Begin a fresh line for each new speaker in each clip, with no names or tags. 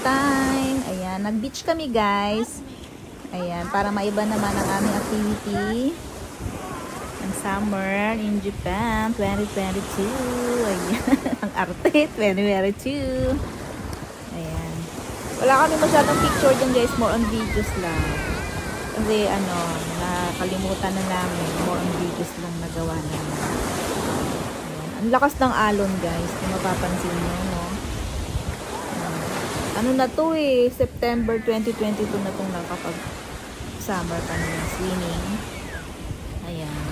time. Ayan, nag-beach kami guys. Ayan, para maiba naman ang aming activity. Ang summer in Japan 2022. Ayan, ang arte 2022. Ayan. Wala kami masyadong picture dyan guys, more on videos lang. Kasi nakalimutan na namin, more on videos lang nagawa namin. Ayan. Ang lakas ng alon guys, kung mapapansin nyo, no? Ano na to eh, September 2022 na itong nakapag-summer kami ng swimming. Ayan.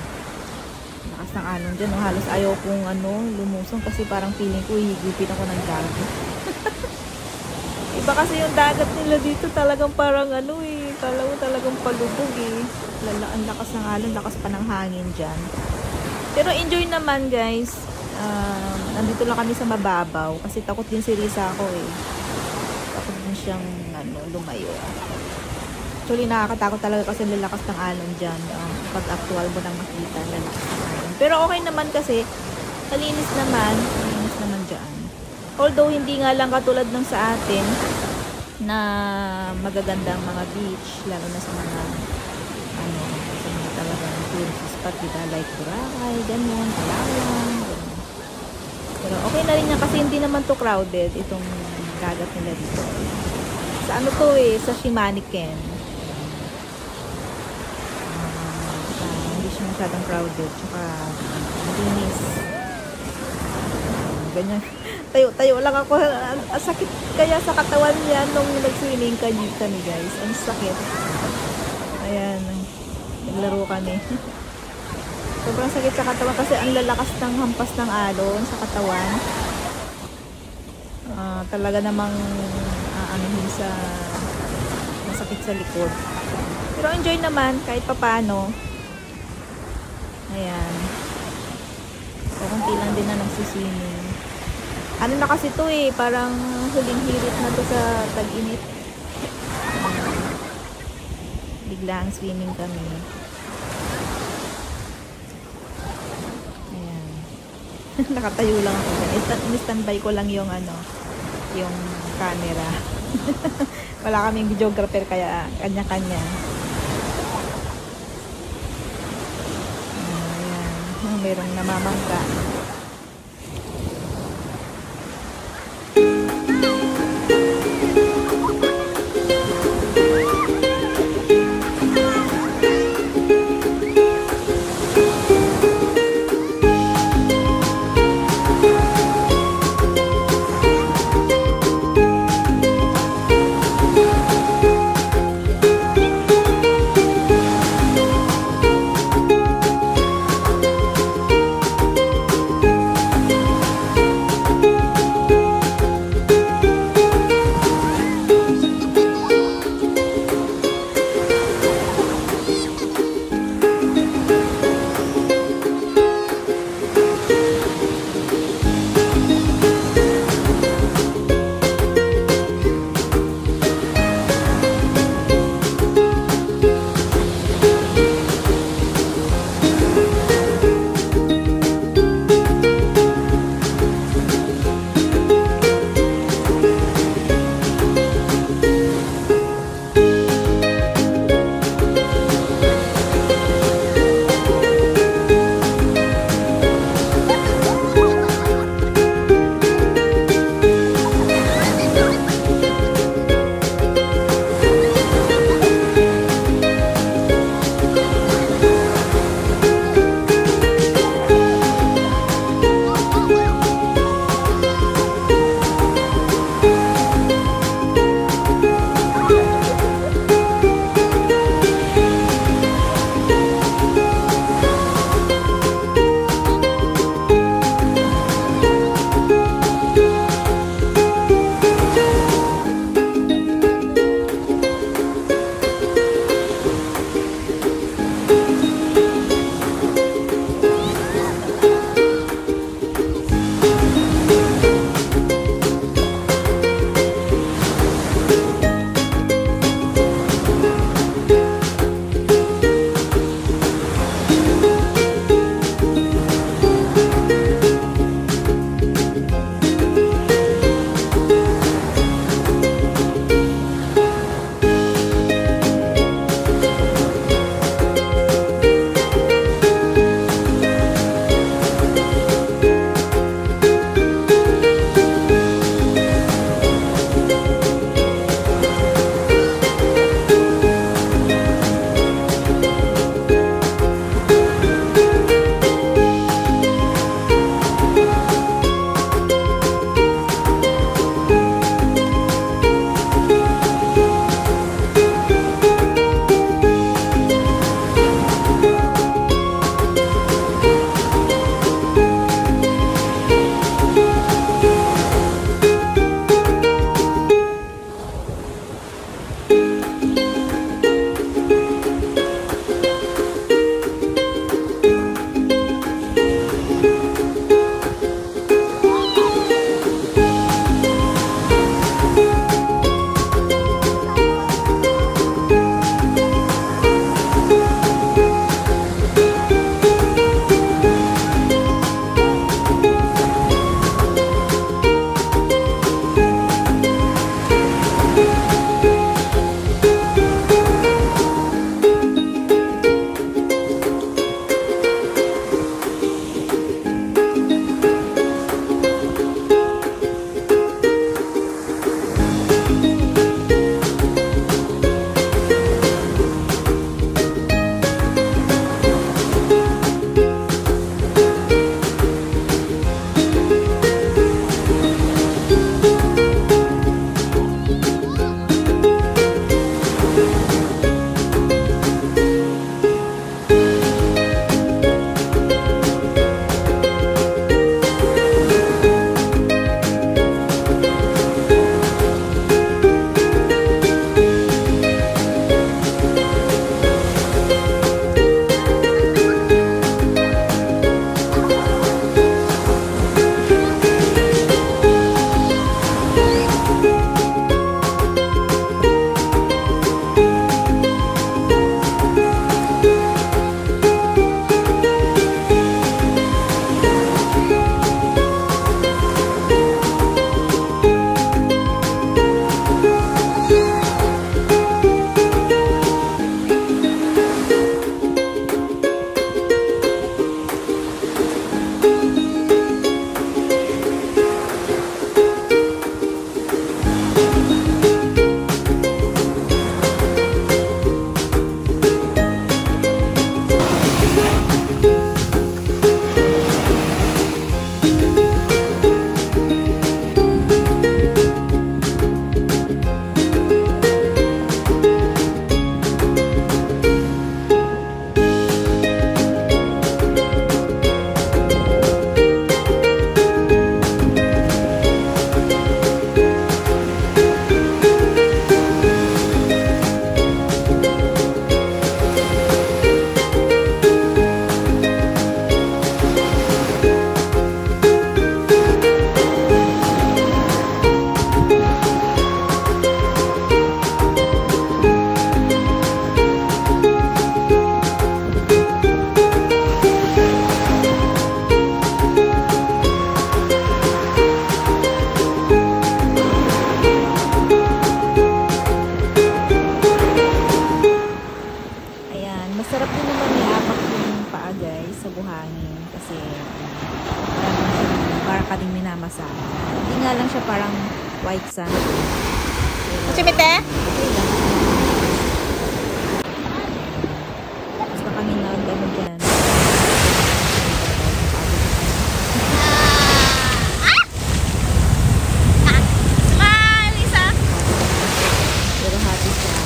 Lakas ng alon dyan, no? Halos ayaw kong lumusong kasi parang feeling ko higupin ako ng gago. Iba kasi yung dagat nila dito talagang parang talagang palubog eh. Ang lakas ng alon, lakas pa ng hangin dyan. Pero enjoy naman guys. Nandito lang kami sa mababaw kasi takot din si Risa ako eh. Takot din siyang lumayo. Actually nakakatakot talaga kasi lalakas ng alon dyan. Pag actual mo nang makita, lalakas ng alon. Pero okay naman kasi malinis naman dyan. Although hindi nga lang katulad ng sa atin na magagandang mga beach, lalo na sa mga talagang tourist spot, diba? Like Boracay, ganyan, Palawan, ganyan. Pero okay na rin yan kasi hindi naman to crowded itong dagat nila dito. Sa to eh, sa Shimaniken. Hindi siya masyadong crowded, tsaka linis. Ganyan. Tayo lang ako. Sakit kaya sa katawan niya nung nag-swimming kami guys. Ang sakit. Ayan. Naglaro kami. Sobrang sakit sa katawan kasi ang lalakas ng hampas ng alon sa katawan. Talaga namang sa masakit sa likod. Pero enjoy naman kahit papano. Ayan. So, kunti lang din na nagsiswimming. Ano na kasi to eh, parang huling hirit na to sa tag-init. Biglang swimming kami. Ayan. Nakatayo lang ako. In-standby ko lang yung yung camera. Wala kaming videographer kaya kanya-kanya. Ayan. Merong namamangka. kami, te? Basta kami na ano dyan. Pero happy siya.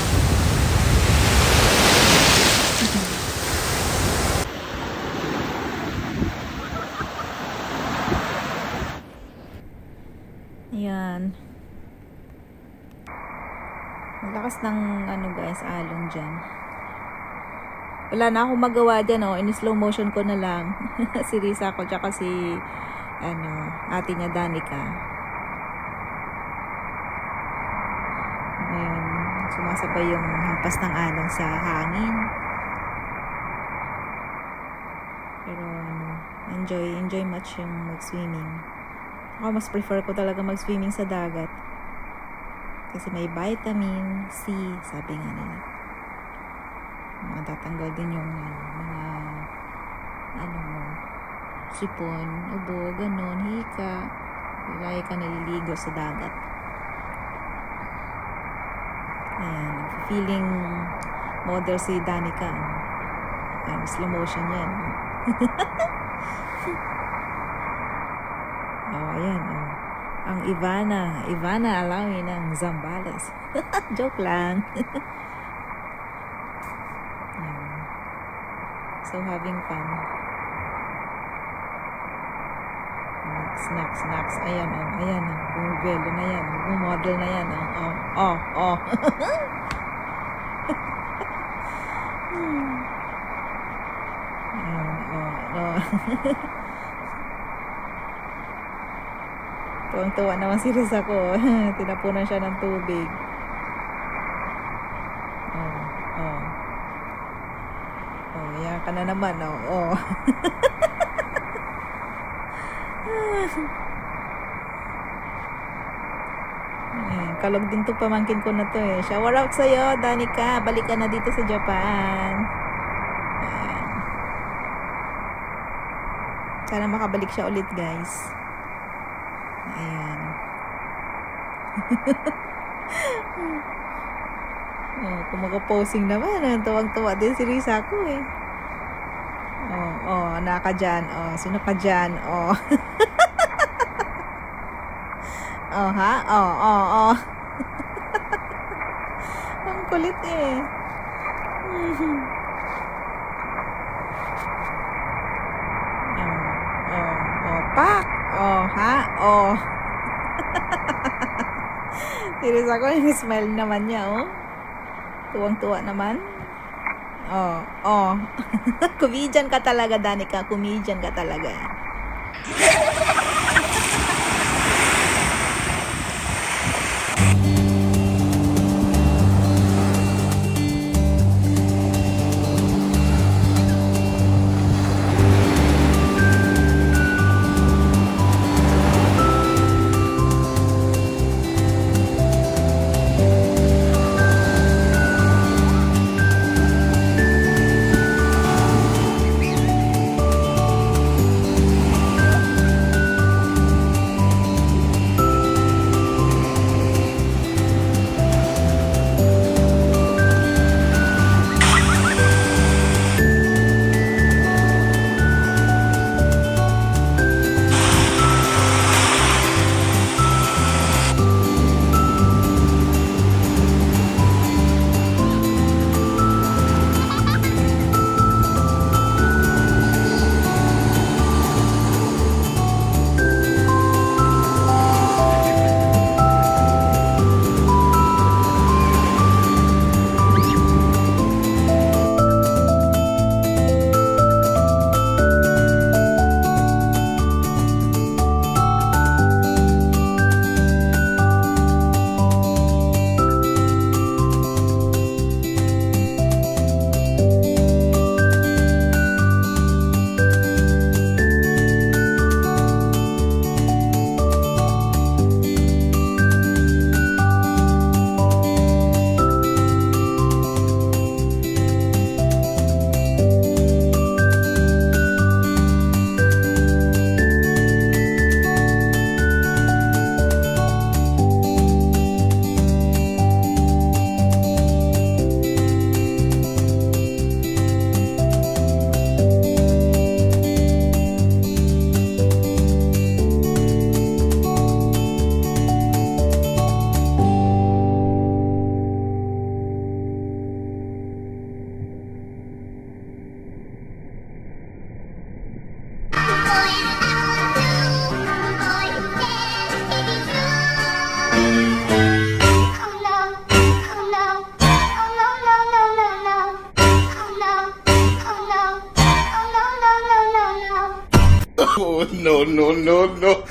Ayan. Ang lakas ng ano guys, alon dyan. Wala na akong magawa dyan, oh. In slow motion ko na lang. Si Risa ko, tsaka si ate niya Danica. Ngayon, sumasabay yung hampas ng alon sa hangin. Pero enjoy much yung mag-swimming. Ako mas prefer ko talaga mag-swimming sa dagat. Kasi may vitamin C, sabi nga nila. Matatanggal din yung mga sipon, ubo, ganun, hika. Lagi ka naliligo sa dagat. Ayan, feeling model si Danica. Ayan, slow motion yan. Oh, ayan, oh. Ang Ivana Alawi ng Zambales. Joke lang. So having fun. Snacks. Ayan, oh. Ayan, oh. Bumibelo na yan. Bumodel na yan, oh. Oh. Oh. Tuwang-tuwa naman si Risa ko. Tinapunan siya ng tubig. Yan ka na naman, oh. Kalog din to, pamangkin ko na to eh. Shower out sa'yo, Danica. Balik ka na dito sa Japan. Ayan. Sana makabalik siya ulit, guys. Ayan. Kung mag-posing naman, tuwang-tuwa din si Risa ko eh. Naka dyan. Sino ka dyan? Ha? Ang kulit eh. Pak! Ha? Si Risa ko, yung smile naman niya, oh. Tuwang-tuwa naman. Comedian ka talaga, Danica. Comedian ka talaga.
no, no, no, no.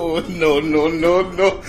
Oh, no, no, no, no.